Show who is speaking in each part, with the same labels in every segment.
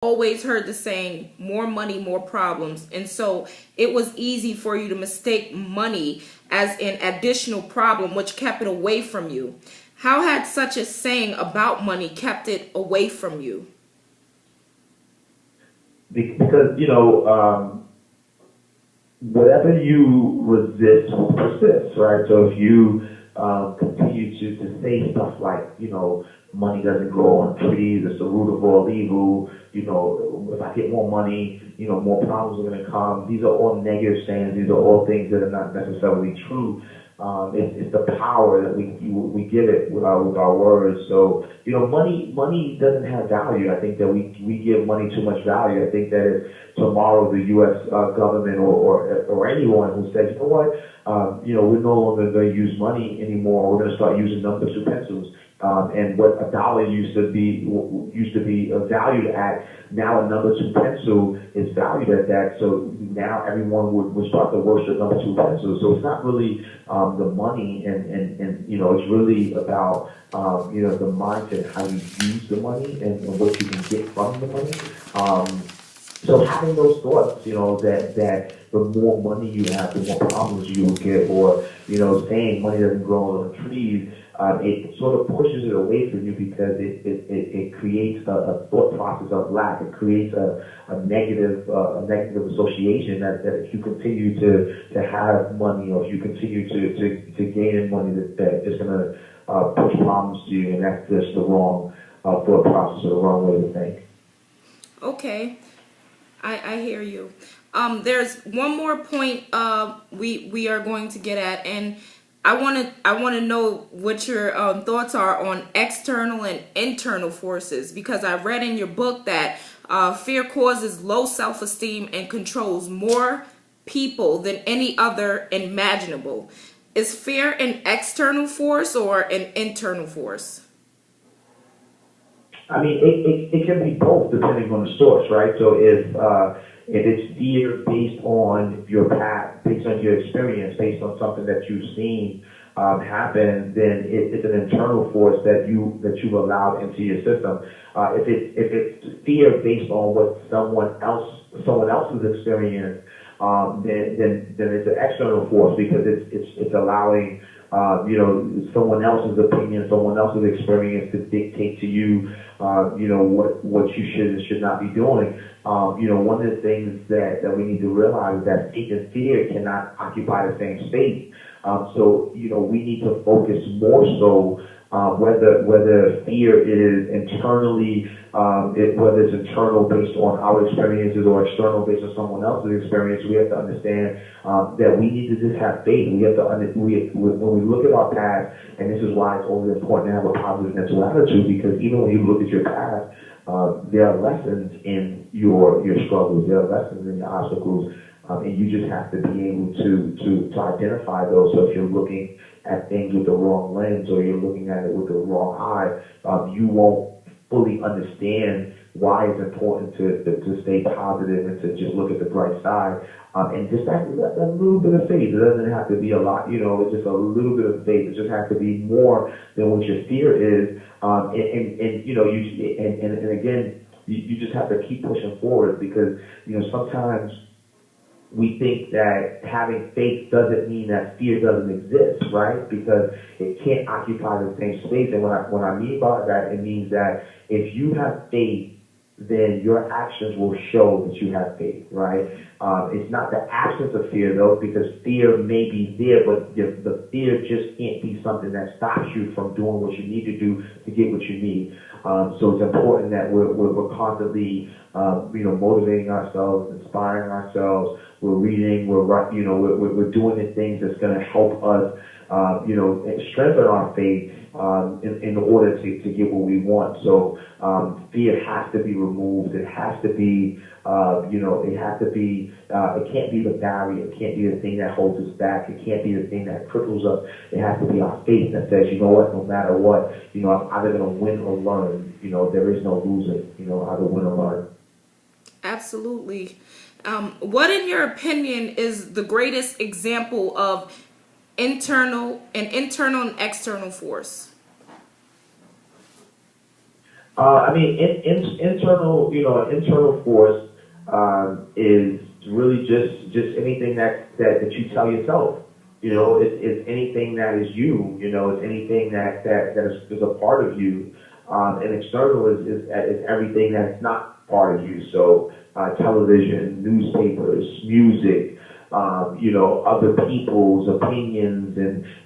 Speaker 1: always heard the saying, more money, more problems. And so it was easy for you to mistake money as an additional problem, which kept it away from you. How had such a saying about money kept it away from you?
Speaker 2: Because, whatever you resist will persist, right? So if you continue to say stuff like, money doesn't grow on trees, it's the root of all evil, if I get more money, more problems are going to come. These are all negative sayings. These are all things that are not necessarily true. It's the power that we give it with our words. So, money doesn't have value. I think that we give money too much value. I think that if tomorrow the U.S. Government or anyone who says, you know what, we're no longer going to use money anymore. We're going to start using number two pencils. And what a dollar used to be valued at, now a number two pencil is valued at that. So now everyone would start to worship number two pencils. So it's not really the money, and it's really about the mindset, how you use the money and what you can get from the money. So having those thoughts, that the more money you have, the more problems you will get, or saying money doesn't grow on trees. It sort of pushes it away from you because it creates a thought process of lack. It creates a negative association that if you continue to have money, or if you continue to gain in money, that it's going to push problems to you, and that's just the wrong thought process, or the wrong way to think.
Speaker 1: Okay, I hear you. There's one more point we are going to get at, and I want to know what your thoughts are on external and internal forces, because I read in your book that fear causes low self-esteem and controls more people than any other imaginable. Is fear an external force or an internal force?
Speaker 2: I mean, it can be both depending on the source, right? So if it's fear based on your past, based on your experience, based on something that you've seen happen, then it's an internal force that you've allowed into your system. If it's fear based on what someone else's experience, then it's an external force, because it's allowing someone else's opinion, someone else's experience to dictate to you, what you should and should not be doing. One of the things that we need to realize is that faith and fear cannot occupy the same space. So we need to focus more so whether fear is internally, whether it's internal based on our experiences or external based on someone else's experience. We have to understand that we need to just have faith. We have to when we look at our past, and this is why it's always important to have a positive mental attitude, because even when you look at your past, there are lessons in your struggles. There are lessons in your obstacles. And you just have to be able to identify those. So if you're looking at things with the wrong lens, or you're looking at it with the wrong eye, you won't fully understand why it's important to stay positive and to just look at the bright side. And just that little bit of faith. It doesn't have to be a lot, it's just a little bit of faith. It just has to be more than what your fear is. And again, you just have to keep pushing forward, because, sometimes we think that having faith doesn't mean that fear doesn't exist, right? Because it can't occupy the same space. And what I mean by that, it means that if you have faith, then your actions will show that you have faith, right? It's not the absence of fear, though, because fear may be there, but the fear just can't be something that stops you from doing what you need to do to get what you need. So it's important that we're constantly, motivating ourselves, inspiring ourselves. We're reading, we're doing the things that's going to help us, strengthen our faith in order to get what we want. So fear has to be removed. It has to be, it can't be the barrier. It can't be the thing that holds us back. It can't be the thing that cripples us. It has to be our faith that says, no matter what, I'm either going to win or learn. There is no losing, either win or learn.
Speaker 1: Absolutely. What, in your opinion, is the greatest example of internal and external force?
Speaker 2: I mean, internal, an internal force is really just anything that you tell yourself. It's anything that is you. It's anything that is a part of you. And external is everything that's not part of you. So television, newspapers, music, other people's opinions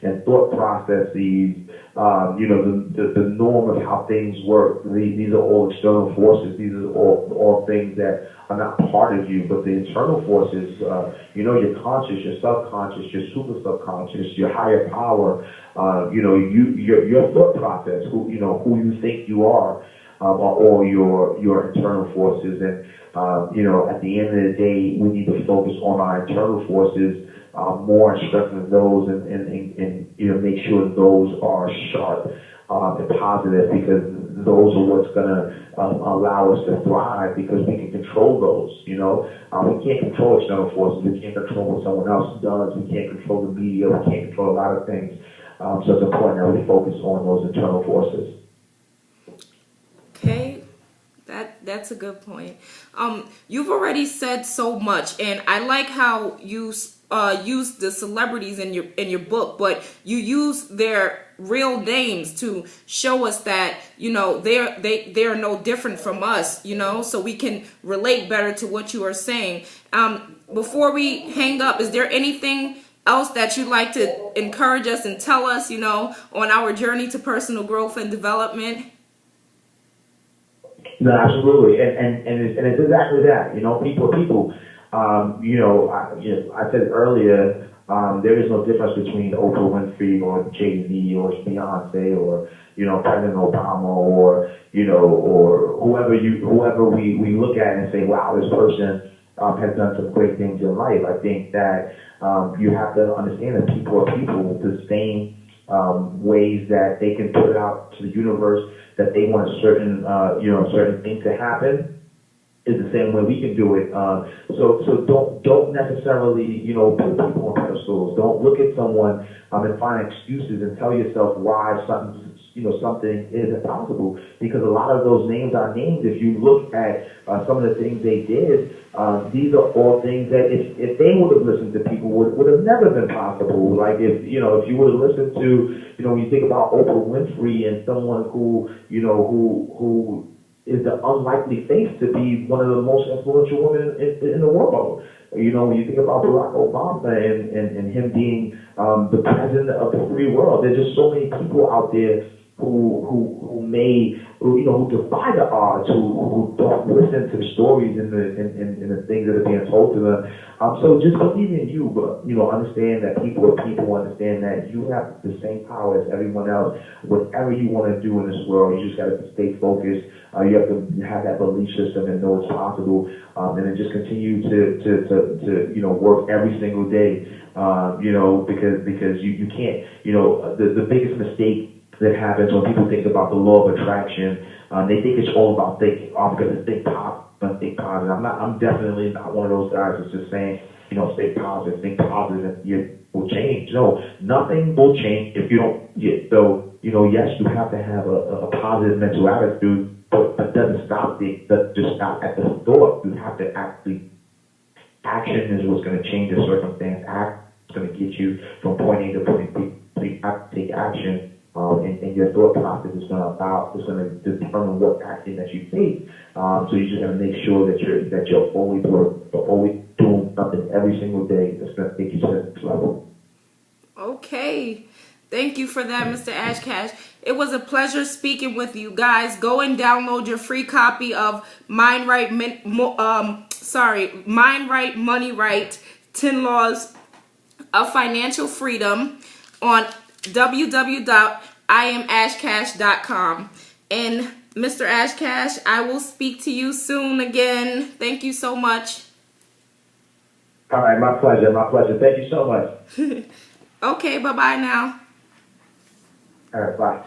Speaker 2: and thought processes, the norm of how things work. These are all external forces. These are all things that are not part of you, but the internal forces, your conscious, your subconscious, your super subconscious, your higher power, your thought process, who you think you are, are all your internal forces. And at the end of the day, we need to focus on our internal forces more and strengthen those, and make sure those are sharp and positive, because those are what's going to allow us to thrive, because we can control those. We can't control external forces. We can't control what someone else does. We can't control the media. We can't control a lot of things. So it's important that we focus on those internal forces.
Speaker 1: Okay. That's a good point. You've already said so much, and I like how you use the celebrities in your book, but you use their real names to show us that they're no different from us. So we can relate better to what you are saying. Before we hang up, is there anything else that you'd like to encourage us and tell us, on our journey to personal growth and development?
Speaker 2: No, absolutely, and it's exactly that. People. I said earlier, there is no difference between Oprah Winfrey or Jay-Z or Beyonce or President Obama or whoever we look at and say, wow, this person has done some great things in life. I think that you have to understand that people are people, the same ways that they can put it out to the universe that they want a certain thing to happen is the same way we can do it. So don't necessarily put people on pedestals. Don't look at someone and find excuses and tell yourself why something is impossible, because a lot of those names are named. If you look at some of the things they did, these are all things that if they would have listened to people would have never been possible. Like if you would have listened to when you think about Oprah Winfrey and someone who is the unlikely face to be one of the most influential women in the world. When you think about Barack Obama and him being the president of the free world, there's just so many people out there who defy the odds, who don't listen to the stories and the things that are being told to them. So just believe in you, but understand that people are people. Understand that you have the same power as everyone else. Whatever you want to do in this world, you just got to stay focused. You have to have that belief system and know it's possible, and then just continue to work every single day. Because you can't. The biggest mistake that happens when people think about the law of attraction, they think it's all about thinking. Because it's think positive. I'm definitely not one of those guys that's just saying, stay positive, think positive, and you will change. No, nothing will change if you don't. Yes, you have to have a positive mental attitude, but it doesn't stop just stop at the thought. You have to actually. Action is what's going to change the circumstance. Act is going to get you from point A to point B. So you have to take action. And your thought process is going to determine what action that you take. So you just got to make sure that you're always doing something every single day that's going to take you to the next level.
Speaker 1: Okay. Thank you for that, Mr. Ashcash. It was a pleasure speaking with you guys. Go and download your free copy of Mind Right, Money Right, 10 Laws of Financial Freedom on www.iamashcash.com. And Mr. Ashcash, I will speak to you soon again. Thank you so much.
Speaker 2: All right, my pleasure. Thank you so much.
Speaker 1: Okay, bye-bye now.
Speaker 2: All right, bye.